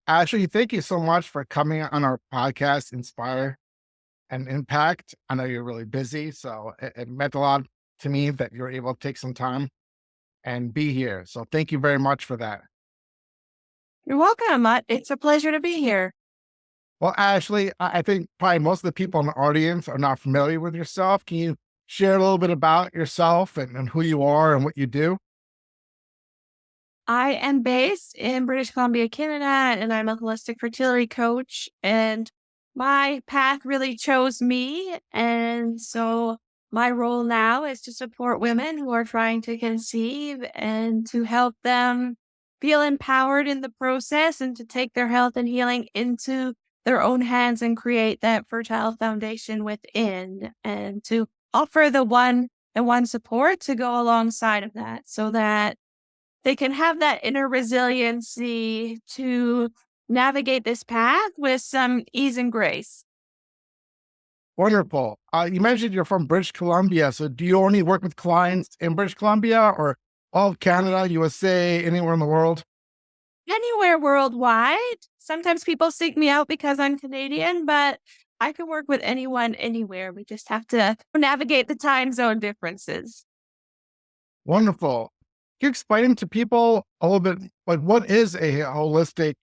Ashley, thank you so much for coming on our podcast, Inspire and Impact. I know you're really busy, so it meant a lot to me that you're able to take some time and be here. So thank you very much for that. You're welcome. It's a pleasure to be here. Well, Ashley, I think probably most of the people in the audience are not familiar with yourself. Can you share a little bit about yourself and who you are and what you do? I am based in British Columbia, Canada, and I'm a holistic fertility coach. And my path really chose me. And so my role now is to support women who are trying to conceive and to help them feel empowered in the process and to take their health and healing into their own hands and create that fertile foundation within and to offer the one and one support to go alongside of that so that they can have that inner resiliency to navigate this path with some ease and grace. Wonderful. You mentioned you're from British Columbia. So do you only work with clients in British Columbia or all of Canada, USA, anywhere in the world? Anywhere worldwide, sometimes people seek me out because I'm Canadian, but I can work with anyone anywhere. We just have to navigate the time zone differences. Wonderful. Can you explain to people a little bit, like what is a holistic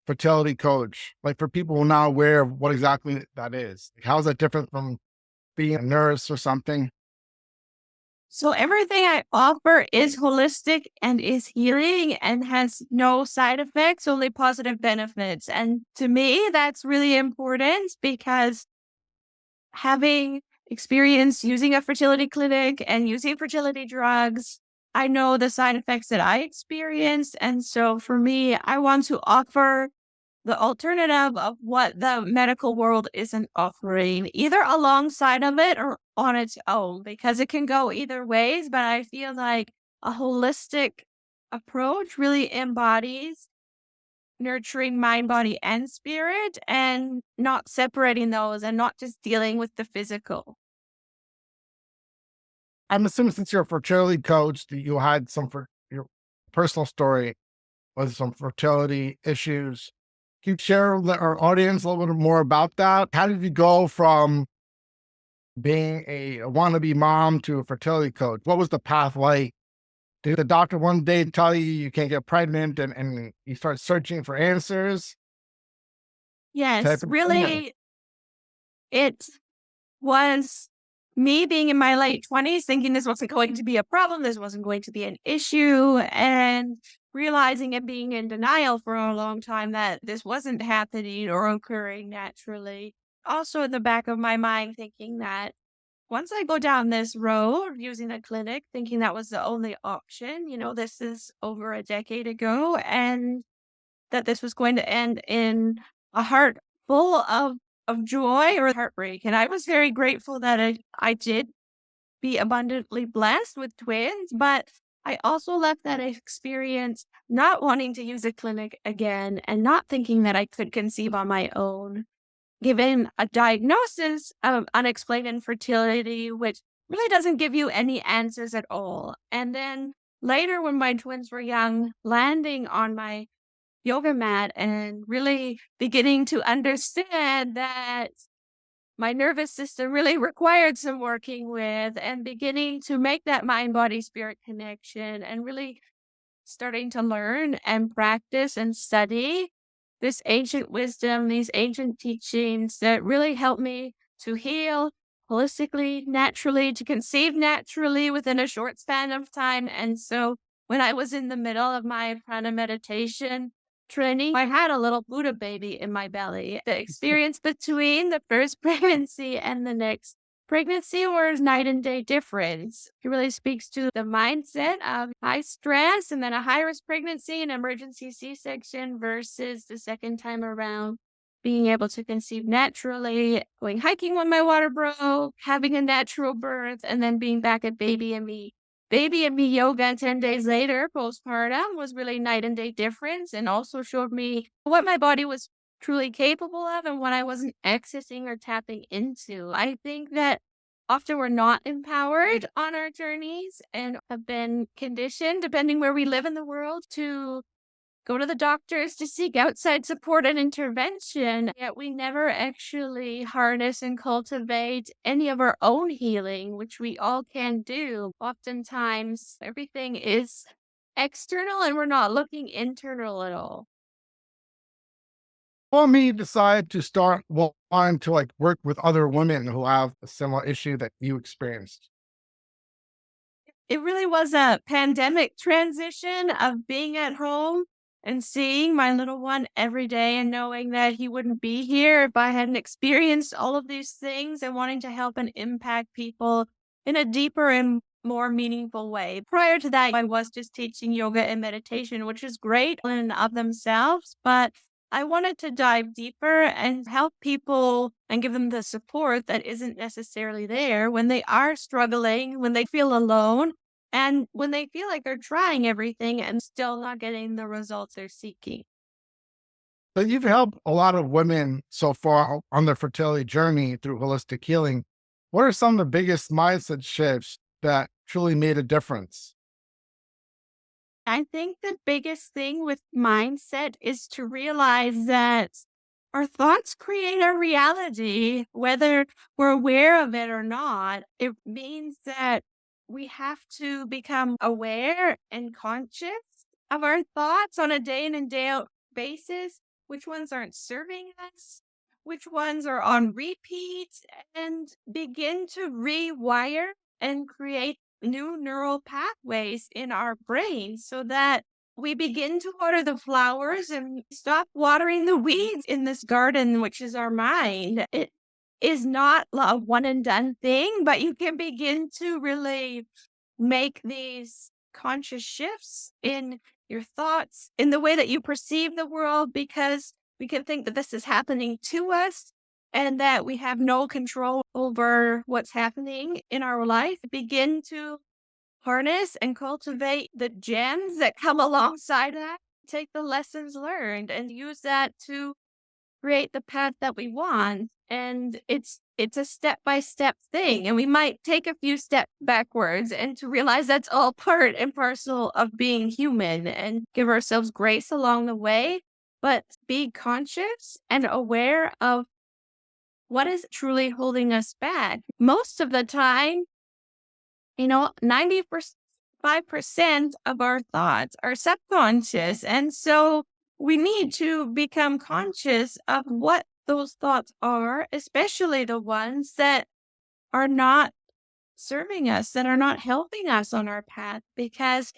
fertility coach? Like for people who are not aware of what exactly that is. Like, how is that different from being a nurse or something? So everything I offer is holistic and is healing and has no side effects, only positive benefits. And to me, that's really important because having experience using a fertility clinic and using fertility drugs, I know the side effects that I experienced. And so for me, I want to offer the alternative of what the medical world isn't offering, either alongside of it or on its own, because it can go either ways. But I feel like a holistic approach really embodies nurturing mind, body, and spirit, and not separating those and not just dealing with the physical. I'm assuming since you're a fertility coach that you had some for your personal story with some fertility issues. Can you share with our audience a little bit more about that? How did you go from being a wannabe mom to a fertility coach? What was the path like? Did the doctor one day tell you you can't get pregnant and you start searching for answers Yes, type of thing? really, it was me being in my late 20s thinking this wasn't going to be a problem, this wasn't going to be an issue, and realizing and being in denial for a long time that this wasn't happening or occurring naturally. Also, in the back of my mind, thinking that once I go down this road using a clinic, thinking that was the only option, this is over a decade ago, and that this was going to end in a heart full of joy or heartbreak. And I was very grateful that I did be abundantly blessed with twins, but I also left that experience not wanting to use a clinic again and not thinking that I could conceive on my own, given a diagnosis of unexplained infertility, which really doesn't give you any answers at all. And then later, when my twins were young, landing on my yoga mat and really beginning to understand that my nervous system really required some working with and beginning to make that mind body spirit connection and really starting to learn and practice and study this ancient wisdom, these ancient teachings that really helped me to heal holistically, naturally, to conceive naturally within a short span of time. And so when I was in the middle of my prana meditation training, I had a little Buddha baby in my belly. The experience between the first pregnancy and the next pregnancy was night and day difference. It really speaks to the mindset of high stress and then a high risk pregnancy and emergency C-section versus the second time around being able to conceive naturally, going hiking when my water broke, having a natural birth, and then being back at baby and me. Baby and me yoga 10 days later, postpartum, was really night and day difference and also showed me what my body was truly capable of and what I wasn't accessing or tapping into. I think that often we're not empowered on our journeys and have been conditioned, depending where we live in the world, to go to the doctors to seek outside support and intervention, yet we never actually harness and cultivate any of our own healing, which we all can do. Oftentimes, everything is external and we're not looking internal at all. For me, decide to start wanting to like work with other women who have a similar issue that you experienced? It really was a pandemic transition of being at home and seeing my little one every day and knowing that he wouldn't be here if I hadn't experienced all of these things and wanting to help and impact people in a deeper and more meaningful way. Prior to that, I was just teaching yoga and meditation, which is great in and of themselves, but I wanted to dive deeper and help people and give them the support that isn't necessarily there when they are struggling, when they feel alone, and when they feel like they're trying everything and still not getting the results they're seeking. So you've helped a lot of women so far on their fertility journey through holistic healing. What are some of the biggest mindset shifts that truly made a difference? I think the biggest thing with mindset is to realize that our thoughts create our reality, whether we're aware of it or not. It means that we have to become aware and conscious of our thoughts on a day in and day out basis, which ones aren't serving us, which ones are on repeat, and begin to rewire and create new neural pathways in our brain so that we begin to water the flowers and stop watering the weeds in this garden, which is our mind. It is not a one and done thing, but you can begin to really make these conscious shifts in your thoughts, in the way that you perceive the world, because we can think that this is happening to us and that we have no control over what's happening in our life. Begin to harness and cultivate the gems that come alongside that. Take the lessons learned and use that to create the path that we want. And it's a step-by-step thing. And we might take a few steps backwards and to realize that's all part and parcel of being human and give ourselves grace along the way, but be conscious and aware of what is truly holding us back. Most of the time, 95% of our thoughts are subconscious. And so we need to become conscious of what those thoughts are, especially the ones that are not serving us, that are not helping us on our path, because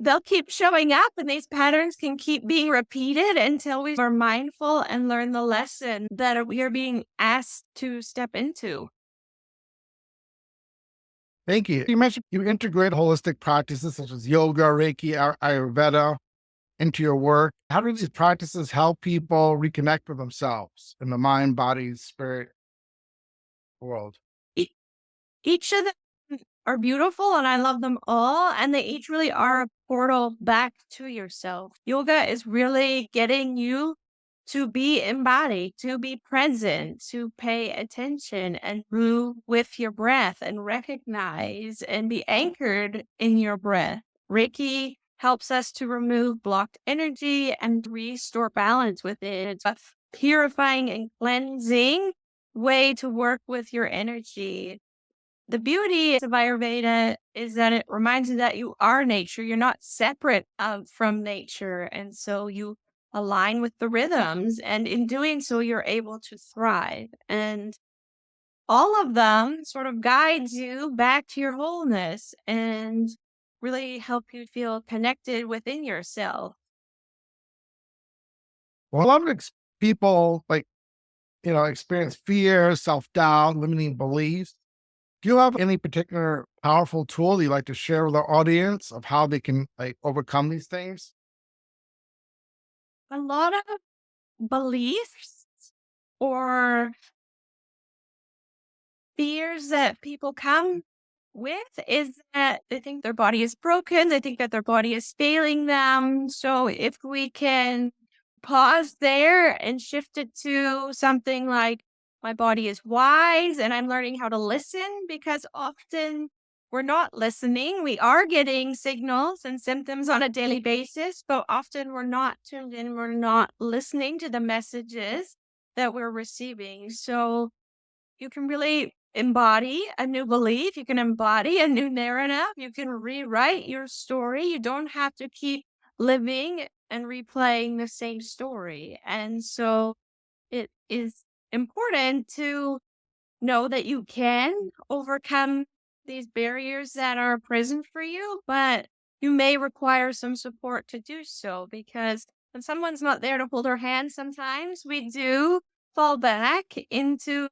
they'll keep showing up and these patterns can keep being repeated until we are mindful and learn the lesson that we are being asked to step into. Thank you. You mentioned you integrate holistic practices such as yoga, Reiki, Ayurveda into your work. How do these practices help people reconnect with themselves in the mind, body, spirit world? E- Each of them are beautiful and I love them all. And they each really are a portal back to yourself. Yoga is really getting you to be embodied, to be present, to pay attention and move with your breath and recognize and be anchored in your breath. Reiki helps us to remove blocked energy and restore balance within. It's a purifying and cleansing way to work with your energy. The beauty of Ayurveda is that it reminds you that you are nature. You're not separate from nature. And so you align with the rhythms. And in doing so, you're able to thrive. And all of them sort of guides you back to your wholeness and really help you feel connected within yourself. Well, a lot of people experience fear, self doubt, limiting beliefs. Do you have any particular powerful tool you like to share with our audience of how they can like overcome these things? A lot of beliefs or fears that people come with is that they think their body is broken, they think that their body is failing them. So if we can pause there and shift it to something like, my body is wise and I'm learning how to listen, because often we're not listening. We are getting signals and symptoms on a daily basis, but often we're not tuned in. We're not listening to the messages that we're receiving. So you can really embody a new belief. You can embody a new narrative. You can rewrite your story. You don't have to keep living and replaying the same story. And so it is important to know that you can overcome these barriers that are present for you, but you may require some support to do so because when someone's not there to hold our hand, sometimes we do fall back into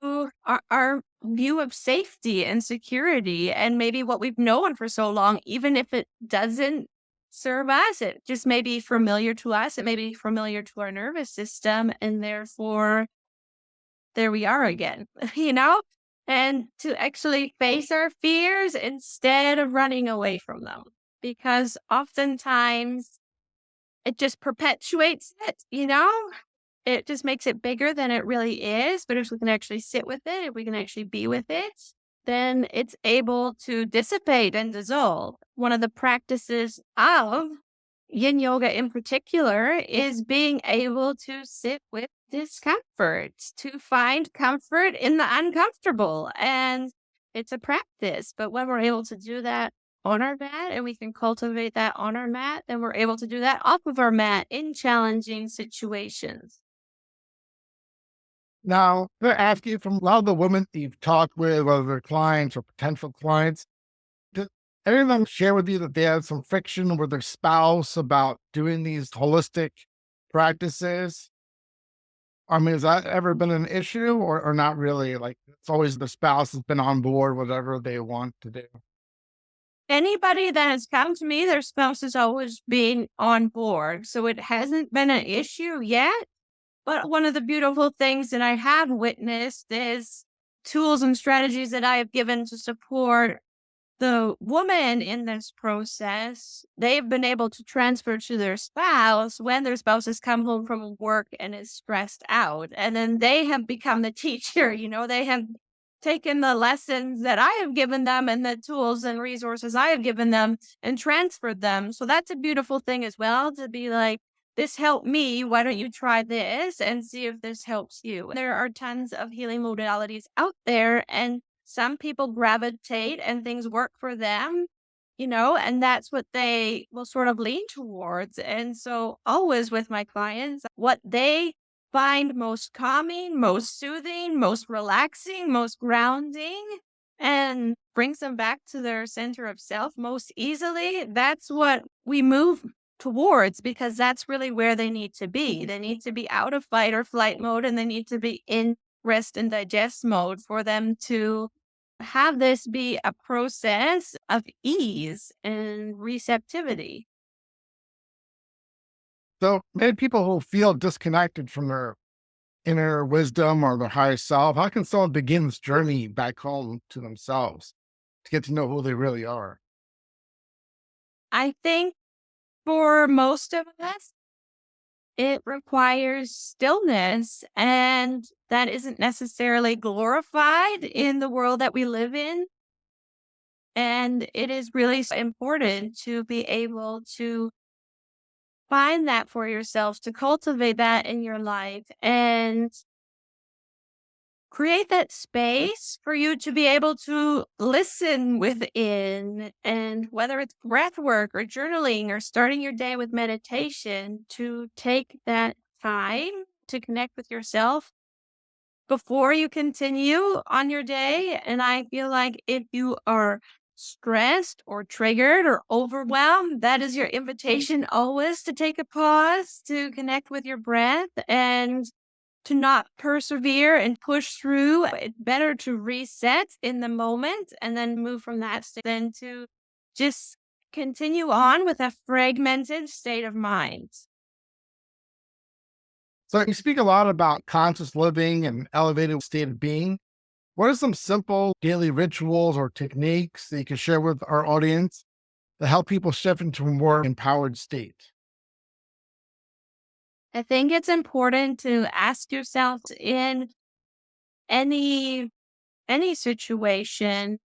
our view of safety and security and maybe what we've known for so long, even if it doesn't serve us, it just may be familiar to us, it may be familiar to our nervous system, and therefore there we are again, you know? And to actually face our fears instead of running away from them. Because oftentimes it just perpetuates it, you know? It just makes it bigger than it really is. But if we can actually sit with it, if we can actually be with it, then it's able to dissipate and dissolve. One of the practices of yin yoga in particular is being able to sit with discomfort, to find comfort in the uncomfortable. And it's a practice. But when we're able to do that on our mat and we can cultivate that on our mat, then we're able to do that off of our mat in challenging situations. Now, they're asking from a lot of the women that you've talked with, whether they're clients or potential clients, did any of them share with you that they had some friction with their spouse about doing these holistic practices? I mean, has that ever been an issue or not really? Like, it's always the spouse has been on board, whatever they want to do. Anybody that has come to me, their spouse has always been on board. So it hasn't been an issue yet. But one of the beautiful things that I have witnessed is tools and strategies that I have given to support the woman in this process. They've been able to transfer to their spouse when their spouse has come home from work and is stressed out. And then they have become the teacher, they have taken the lessons that I have given them and the tools and resources I have given them and transferred them. So that's a beautiful thing as well to be like, this helped me. Why don't you try this and see if this helps you? There are tons of healing modalities out there, and some people gravitate and things work for them, and that's what they will sort of lean towards. And so, always with my clients, what they find most calming, most soothing, most relaxing, most grounding, and brings them back to their center of self most easily, that's what we move towards because that's really where they need to be. They need to be out of fight or flight mode and they need to be in rest and digest mode for them to have this be a process of ease and receptivity. So many people who feel disconnected from their inner wisdom or their higher self, how can someone begin this journey back home to themselves to get to know who they really are? I think for most of us, it requires stillness, and that isn't necessarily glorified in the world that we live in. And it is really important to be able to find that for yourself, to cultivate that in your life and create that space for you to be able to listen within. And whether it's breath work or journaling or starting your day with meditation, to take that time to connect with yourself before you continue on your day. And I feel like if you are stressed or triggered or overwhelmed, that is your invitation always to take a pause, to connect with your breath and to not persevere and push through. It's better to reset in the moment and then move from that state than to just continue on with a fragmented state of mind. So you speak a lot about conscious living and elevated state of being. What are some simple daily rituals or techniques that you can share with our audience that help people shift into a more empowered state? I think it's important to ask yourself in any situation,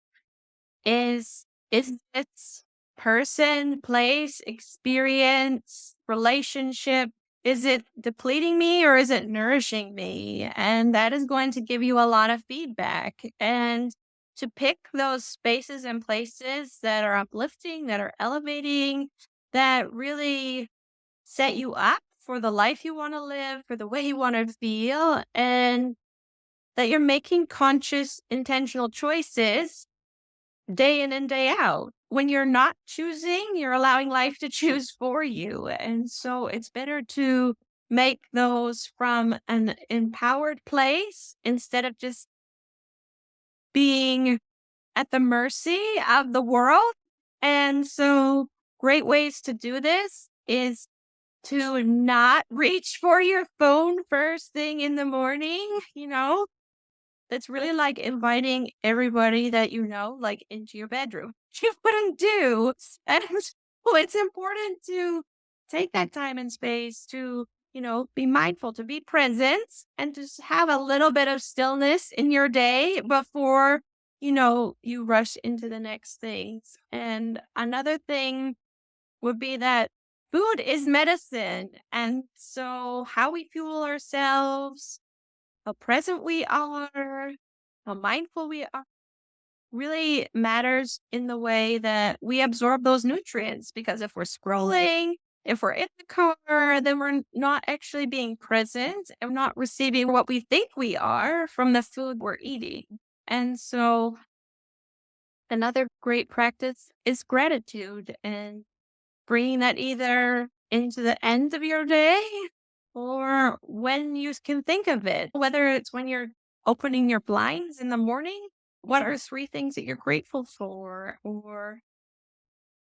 is Is this person, place, experience, relationship, is it depleting me or is it nourishing me? And that is going to give you a lot of feedback. And to pick those spaces and places that are uplifting, that are elevating, that really set you up for the life you want to live, for the way you want to feel, and that you're making conscious, intentional choices day in and day out. When you're not choosing, you're allowing life to choose for you. And so it's better to make those from an empowered place instead of just being at the mercy of the world. And so, great ways to do this is to not reach for your phone first thing in the morning, That's really like inviting everybody that you know, like, into your bedroom. You wouldn't do. And well, it's important to take that time and space to, be mindful, to be present, and just have a little bit of stillness in your day before, you rush into the next things. And another thing would be that food is medicine. And so how we fuel ourselves, how present we are, how mindful we are, really matters in the way that we absorb those nutrients. Because if we're scrolling, if we're in the car, then we're not actually being present and not receiving what we think we are from the food we're eating. And so, another great practice is gratitude and bringing that either into the end of your day or when you can think of it, whether it's when you're opening your blinds in the morning. What are three things that you're grateful for? Or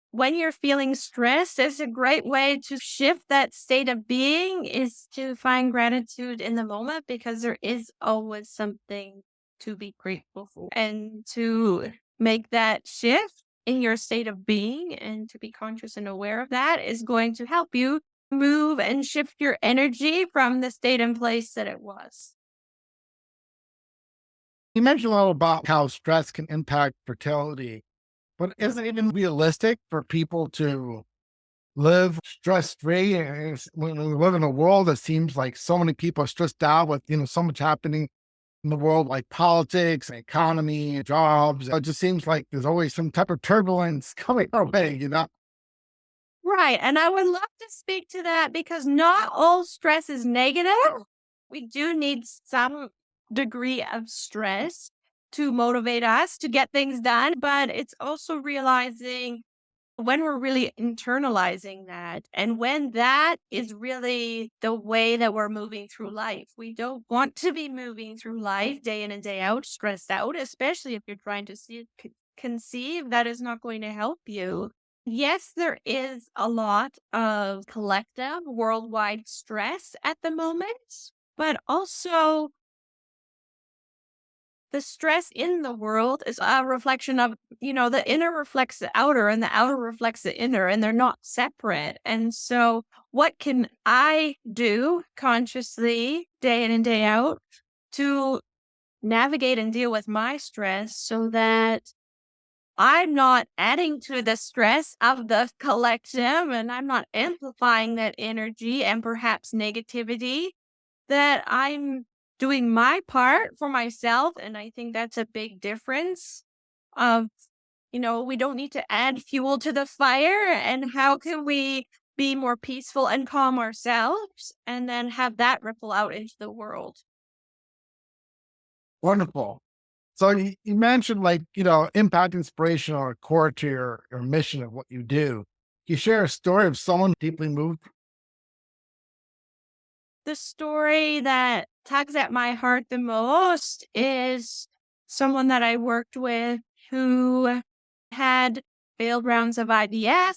when you're feeling stressed, it's a great way to shift that state of being is to find gratitude in the moment, because there is always something to be grateful for. And to make that shift in your state of being and to be conscious and aware of that is going to help you move and shift your energy from the state and place that it was. You mentioned a little about how stress can impact fertility, but isn't it even realistic for people to live stress free? When we live in a world that seems like so many people are stressed out with, so much happening in the world, like politics, economy, jobs. It just seems like there's always some type of turbulence coming our way. Right. And I would love to speak to that because not all stress is negative. We do need some degree of stress to motivate us to get things done, but it's also realizing when we're really internalizing that and when that is really the way that we're moving through life. We don't want to be moving through life day in and day out, stressed out, especially if you're trying to conceive. That is not going to help you. Yes, there is a lot of collective worldwide stress at the moment, but also the stress in the world is a reflection of, the inner reflects the outer and the outer reflects the inner, and they're not separate. And so, what can I do consciously day in and day out to navigate and deal with my stress so that I'm not adding to the stress of the collective and I'm not amplifying that energy and perhaps negativity, that I'm doing my part for myself. And I think that's a big difference of, we don't need to add fuel to the fire. And how can we be more peaceful and calm ourselves and then have that ripple out into the world? Wonderful. So you mentioned like, impact, inspiration are core to your mission of what you do. Can you share a story of someone deeply moved? The story that tugs at my heart the most is someone that I worked with who had failed rounds of IVF,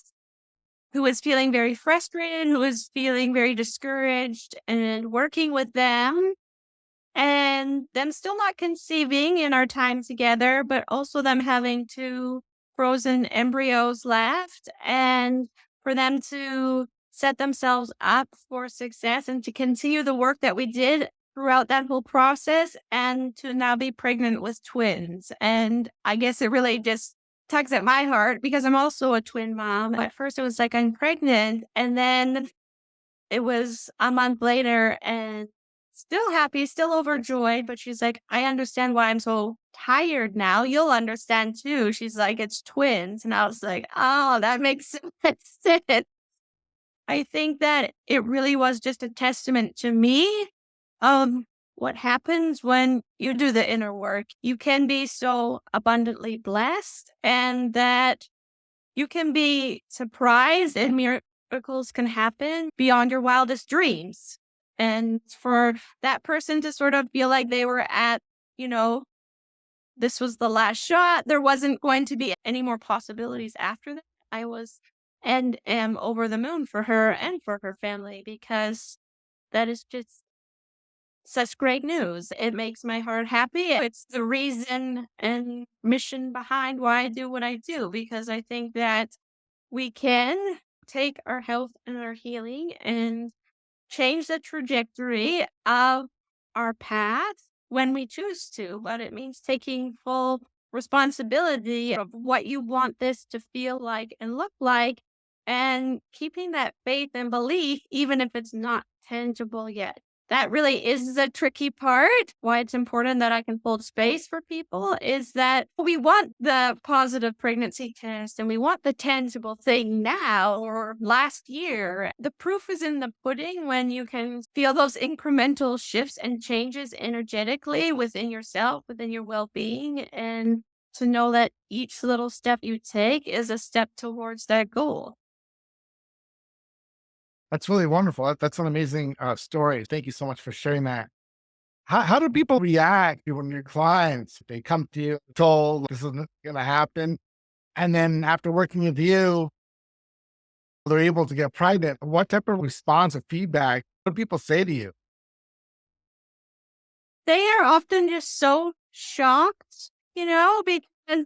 who was feeling very frustrated, who was feeling very discouraged, and working with them and them still not conceiving in our time together, but also them having two frozen embryos left, and for them to set themselves up for success and to continue the work that we did throughout that whole process and to now be pregnant with twins. And I guess it really just tugs at my heart because I'm also a twin mom. At first, it was like I'm pregnant, and then it was a month later, and still happy, still overjoyed. But she's like, I understand why I'm so tired now. You'll understand too. She's like, it's twins. And I was like, oh, that makes sense. I think that it really was just a testament to me of what happens when you do the inner work. You can be so abundantly blessed, and that you can be surprised and miracles can happen beyond your wildest dreams. And for that person to sort of feel like they were at, you know, this was the last shot, there wasn't going to be any more possibilities after that. I was and am over the moon for her and for her family because that is just such great news. It makes my heart happy. It's the reason and mission behind why I do what I do, because I think that we can take our health and our healing and change the trajectory of our path when we choose to, but it means taking full responsibility of what you want this to feel like and look like, and keeping that faith and belief, even if it's not tangible yet. That really is the tricky part. Why it's important that I can hold space for people is that we want the positive pregnancy test and we want the tangible thing now or last year. The proof is in the pudding when you can feel those incremental shifts and changes energetically within yourself, within your well being, and to know that each little step you take is a step towards that goal. That's really wonderful. That's an amazing story. Thank you so much for sharing that. How do people react when your clients, they come to you told this isn't going to happen, and then after working with you, they're able to get pregnant? What type of response or feedback? What do people say to you? They are often just so shocked, because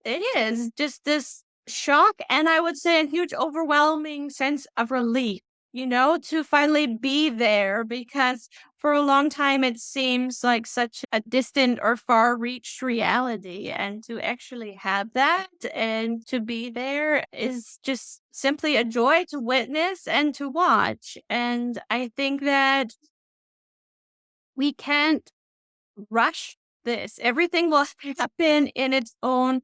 it is just this shock, and I would say a huge overwhelming sense of relief, to finally be there, because for a long time it seems like such a distant or far reached reality. And to actually have that and to be there is just simply a joy to witness and to watch. And I think that we can't rush this. Everything will happen in its own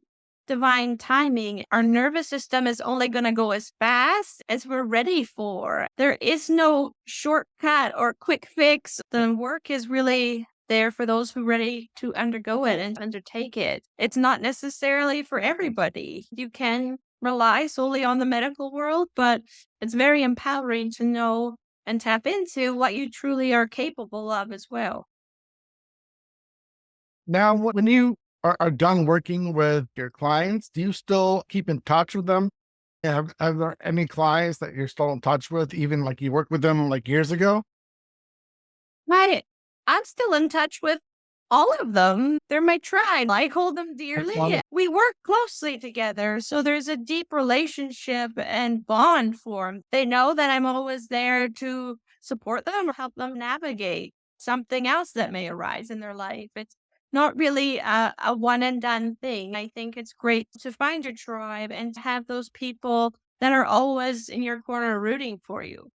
divine timing. Our nervous system is only going to go as fast as we're ready for. There is no shortcut or quick fix. The work is really there for those who are ready to undergo it and undertake it. It's not necessarily for everybody. You can rely solely on the medical world, but it's very empowering to know and tap into what you truly are capable of as well. Now, when you are done working with your clients, do you still keep in touch with them? Have there any clients that you're still in touch with, even like you worked with them like years ago? Right. I'm still in touch with all of them. They're my tribe. I hold them That's dearly. wonderful. We work closely together. So there's a deep relationship and bond formed. They know that I'm always there to support them or help them navigate something else that may arise in their life. It's not really a one and done thing. I think it's great to find your tribe and to have those people that are always in your corner rooting for you.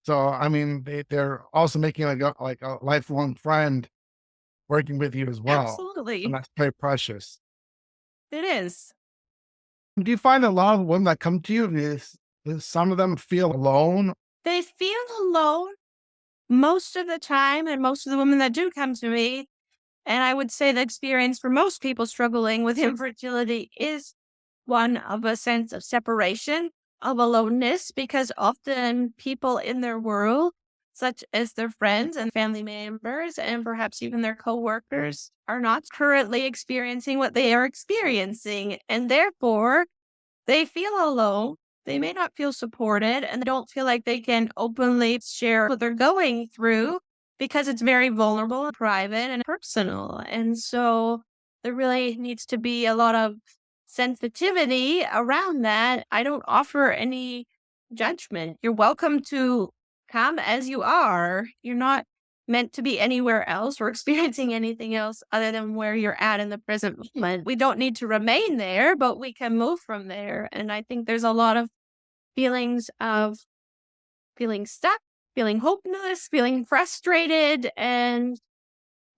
So, I mean, they're also making like a lifelong friend working with you as well. And Absolutely. that's very precious. It is. Do you find a lot of women that come to you, is some of them feel alone? They feel alone most of the time, and most of the women that do come to me, and I would say the experience for most people struggling with infertility is one of a sense of separation, of aloneness, because often people in their world, such as their friends and family members, and perhaps even their coworkers, are not currently experiencing what they are experiencing. And therefore, they feel alone. They may not feel supported and they don't feel like they can openly share what they're going through because it's very vulnerable and private and personal. And so there really needs to be a lot of sensitivity around that. I don't offer any judgment. You're welcome to come as you are. You're not meant to be anywhere else or experiencing anything else other than where you're at in the present moment. We don't need to remain there, but we can move from there. And I think there's a lot of feelings of feeling stuck, feeling hopeless, feeling frustrated, and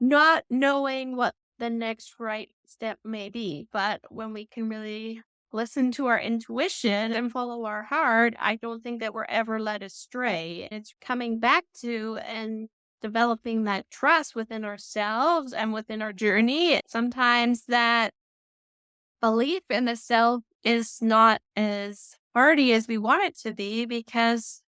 not knowing what the next right step may be. But when we can really listen to our intuition and follow our heart, I don't think that we're ever led astray. It's coming back to and developing that trust within ourselves and within our journey. Sometimes that belief in the self is not as hearty as we want it to be because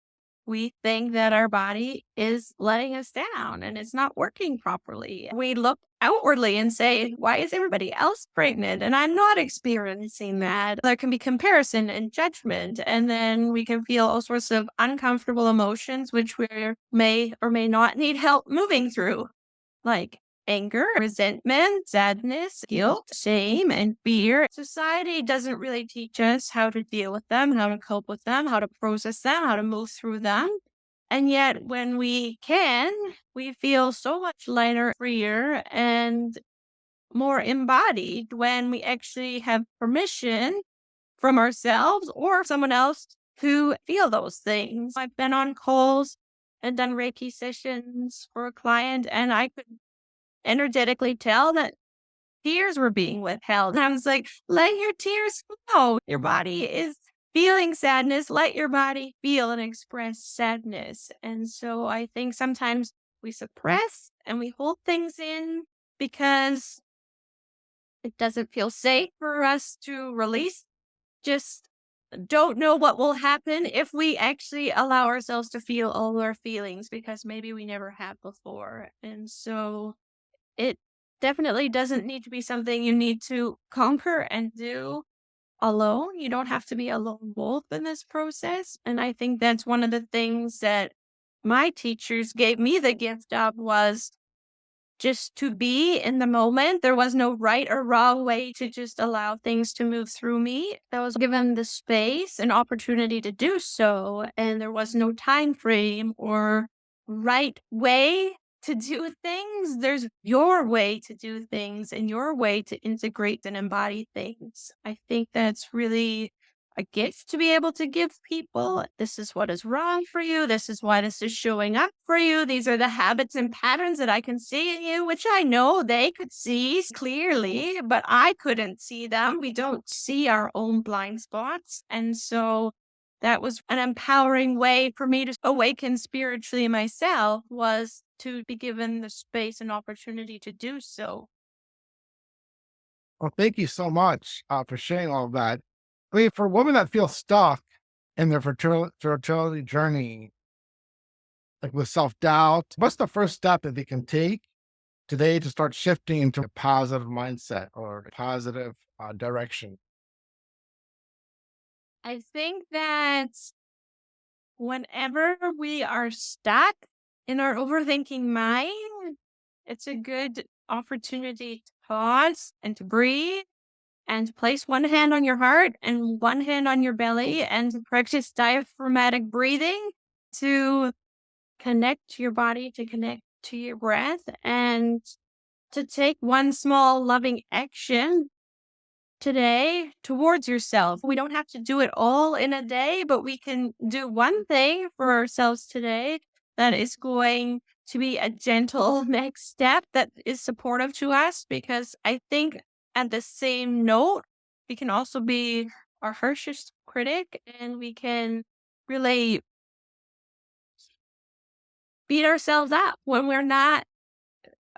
we think that our body is letting us down and it's not working properly. We look outwardly and say, why is everybody else pregnant? And I'm not experiencing that. There can be comparison and judgment. And then we can feel all sorts of uncomfortable emotions, which we may or may not need help moving through, like anger, resentment, sadness, guilt, shame, and fear. Society doesn't really teach us how to deal with them, how to cope with them, how to process them, how to move through them. And yet, when we can, we feel so much lighter, freer, and more embodied when we actually have permission from ourselves or someone else to feel those things. I've been on calls and done Reiki sessions for a client, and I could energetically tell that tears were being withheld. And I was like, let your tears flow. Your body is feeling sadness. Let your body feel and express sadness. And so I think sometimes we suppress and we hold things in because it doesn't feel safe for us to release. Just don't know what will happen if we actually allow ourselves to feel all our feelings because maybe we never have before. And so it definitely doesn't need to be something you need to conquer and do alone. You don't have to be a lone wolf in this process. And I think that's one of the things that my teachers gave me the gift of was just to be in the moment. There was no right or wrong way to just allow things to move through me. I was given the space and opportunity to do so, and there was no time frame or right way to do things. There's your way to do things and your way to integrate and embody things. I think that's really a gift to be able to give people. This is what is wrong for you. This is why this is showing up for you. These are the habits and patterns that I can see in you, which I know they could see clearly, but I couldn't see them. We don't see our own blind spots. And so that was an empowering way for me to awaken spiritually myself, was to be given the space and opportunity to do so. Well, thank you so much for sharing all of that. I mean, for women that feel stuck in their fertility journey, like with self doubt, what's the first step that they can take today to start shifting into a positive mindset or a positive direction? I think that whenever we are stuck in our overthinking mind, it's a good opportunity to pause and to breathe and to place one hand on your heart and one hand on your belly and to practice diaphragmatic breathing to connect to your body, to connect to your breath, and to take one small loving action today towards yourself. We don't have to do it all in a day, but we can do one thing for ourselves today that is going to be a gentle next step that is supportive to us. Because I think at the same note, we can also be our harshest critic and we can really beat ourselves up when we're not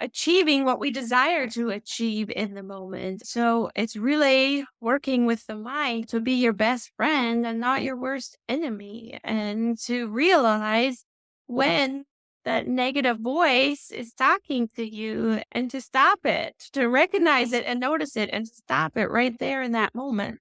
achieving what we desire to achieve in the moment. So it's really working with the mind to be your best friend and not your worst enemy, and to realize when that negative voice is talking to you and to stop it, to recognize it and notice it and stop it right there in that moment.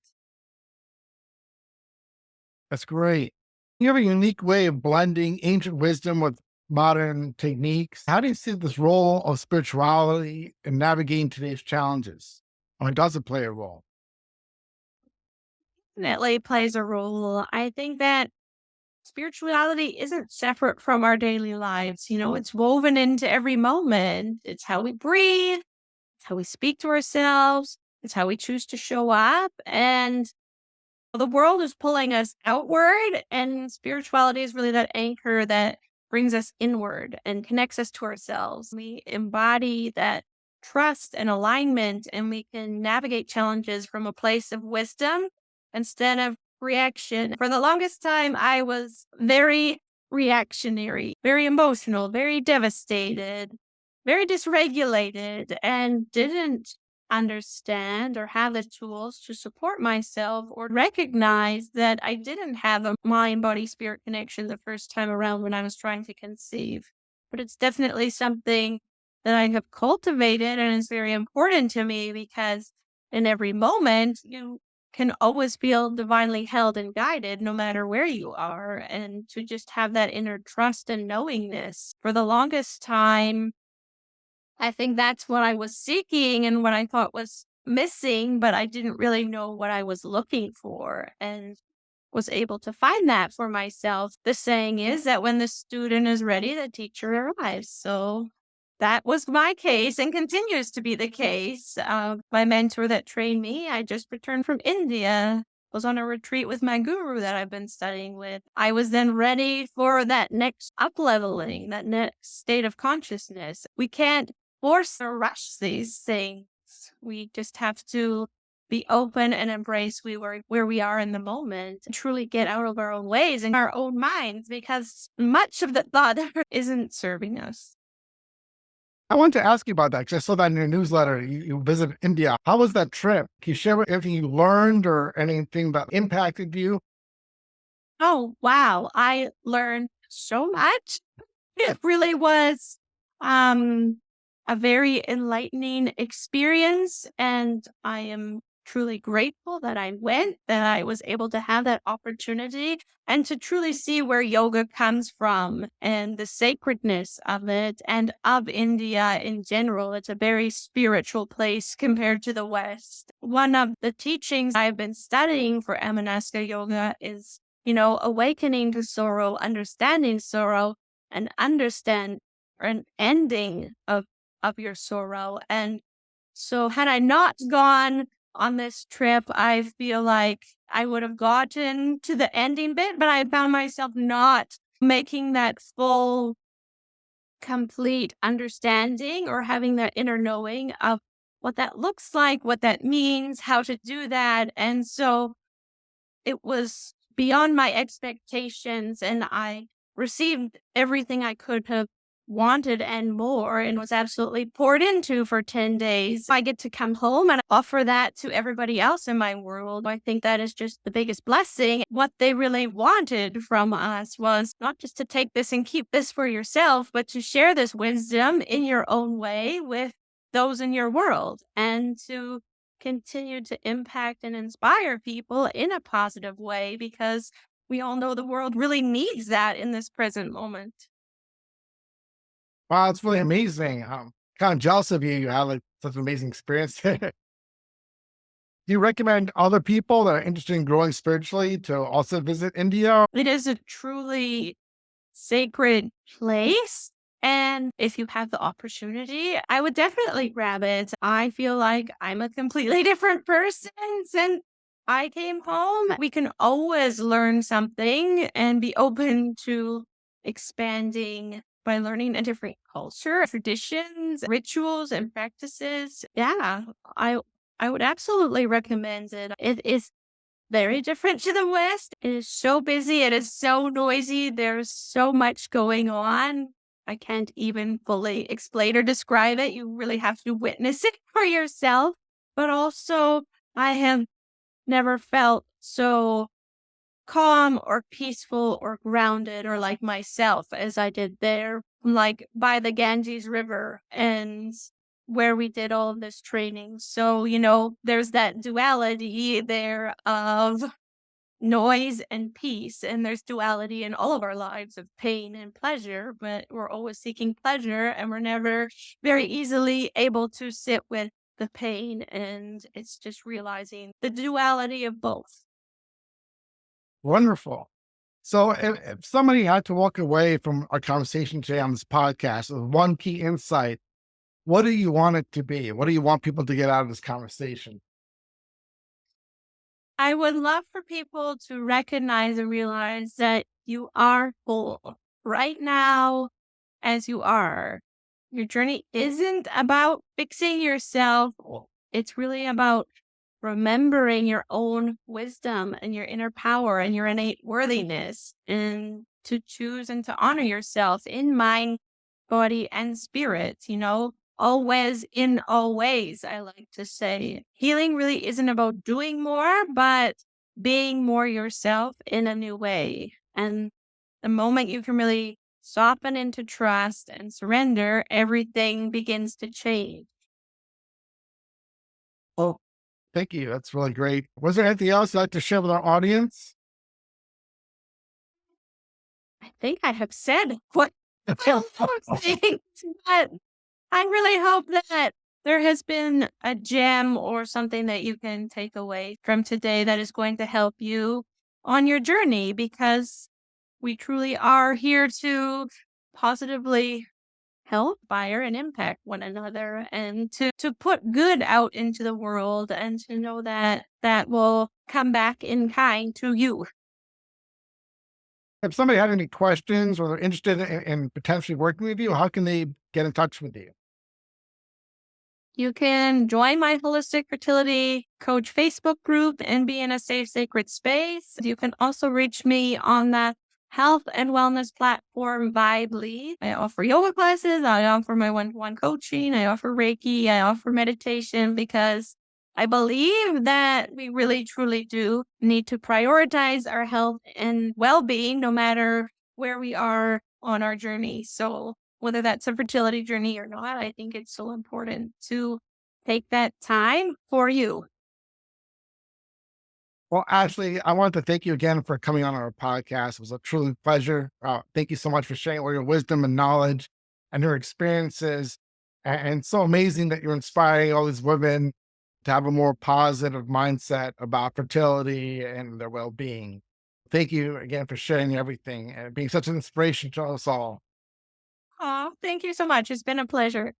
That's great. You have a unique way of blending ancient wisdom with modern techniques. How do you see this role of spirituality in navigating today's challenges? Or does it play a role? Definitely plays a role. I think that spirituality isn't separate from our daily lives. It's woven into every moment. It's how we breathe, it's how we speak to ourselves, it's how we choose to show up. And the world is pulling us outward, and spirituality is really that anchor that brings us inward and connects us to ourselves. We embody that trust and alignment, and we can navigate challenges from a place of wisdom instead of reaction. For the longest time, I was very reactionary, very emotional, very devastated, very dysregulated, and didn't understand or have the tools to support myself or recognize that I didn't have a mind body spirit connection the first time around when I was trying to conceive. But it's definitely something that I have cultivated and is very important to me because in every moment you can always feel divinely held and guided no matter where you are. And to just have that inner trust and knowingness for the longest time, I think that's what I was seeking and what I thought was missing, but I didn't really know what I was looking for and was able to find that for myself. The saying is that when the student is ready, the teacher arrives. So that was my case and continues to be the case. My mentor that trained me, I just returned from India, was on a retreat with my guru that I've been studying with. I was then ready for that next up leveling, that next state of consciousness. We can't force or rush these things. We just have to be open and embrace where we are in the moment, and truly get out of our own ways and our own minds because much of the thought isn't serving us. I want to ask you about that because I saw that in your newsletter. You visited India. How was that trip? Can you share anything you learned or anything that impacted you? Oh, wow. I learned so much. It really was um, a very enlightening experience. And I am truly grateful that I went, that I was able to have that opportunity and to truly see where yoga comes from and the sacredness of it and of India in general. It's a very spiritual place compared to the West. One of the teachings I've been studying for Amanasta yoga is, awakening to sorrow, understanding sorrow, and understand an ending of your sorrow. And so had I not gone on this trip, I feel like I would have gotten to the ending bit, but I found myself not making that full, complete understanding or having that inner knowing of what that looks like, what that means, how to do that. And so it was beyond my expectations, and I received everything I could have wanted and more, and was absolutely poured into for 10 days. I get to come home and offer that to everybody else in my world. I think that is just the biggest blessing. What they really wanted from us was not just to take this and keep this for yourself, but to share this wisdom in your own way with those in your world and to continue to impact and inspire people in a positive way because we all know the world really needs that in this present moment. Wow, it's really amazing. Kind of jealous of you. You had like such an amazing experience. Do you recommend other people that are interested in growing spiritually to also visit India? It is a truly sacred place. And if you have the opportunity, I would definitely grab it. I feel like I'm a completely different person since I came home. We can always learn something and be open to expanding by learning a different culture, traditions, rituals, and practices. Yeah, I I would absolutely recommend it. It is very different to the West. It is so busy. It is so noisy. There's so much going on. I can't even fully explain or describe it. You really have to witness it for yourself. But also, I have never felt so calm or peaceful or grounded or like myself as I did there, like by the Ganges River and where we did all of this training. So, there's that duality there of noise and peace, and there's duality in all of our lives of pain and pleasure, but we're always seeking pleasure and we're never very easily able to sit with the pain. And it's just realizing the duality of both. Wonderful. So if somebody had to walk away from our conversation today on this podcast with one key insight, what do you want it to be? What do you want people to get out of this conversation? I would love for people to recognize and realize that you are whole right now as you are. Your journey isn't about fixing yourself. It's really about remembering your own wisdom and your inner power and your innate worthiness, and to choose and to honor yourself in mind, body, and spirit, always in all ways. I like to say healing really isn't about doing more, but being more yourself in a new way. And the moment you can really soften into trust and surrender, everything begins to change. Oh, thank you. That's really great. Was there anything else you'd like to share with our audience? I think I have said what I was saying, but I really hope that there has been a gem or something that you can take away from today that is going to help you on your journey, because we truly are here to positively help, inspire, and impact one another, and to put good out into the world, and to know that that will come back in kind to you. If somebody had any questions or they're interested in potentially working with you, how can they get in touch with you? You can join my Holistic Fertility Coach Facebook group and be in a safe, sacred space. You can also reach me on the health and wellness platform Vibely. I offer yoga classes. I offer my one-to-one coaching. I offer Reiki. I offer meditation, because I believe that we really, truly do need to prioritize our health and well-being no matter where we are on our journey. So whether that's a fertility journey or not, I think it's so important to take that time for you. Well, Ashley, I want to thank you again for coming on our podcast. It was a truly pleasure. Thank you so much for sharing all your wisdom and knowledge and your experiences. And so amazing that you're inspiring all these women to have a more positive mindset about fertility and their well being. Thank you again for sharing everything and being such an inspiration to us all. Oh, thank you so much. It's been a pleasure.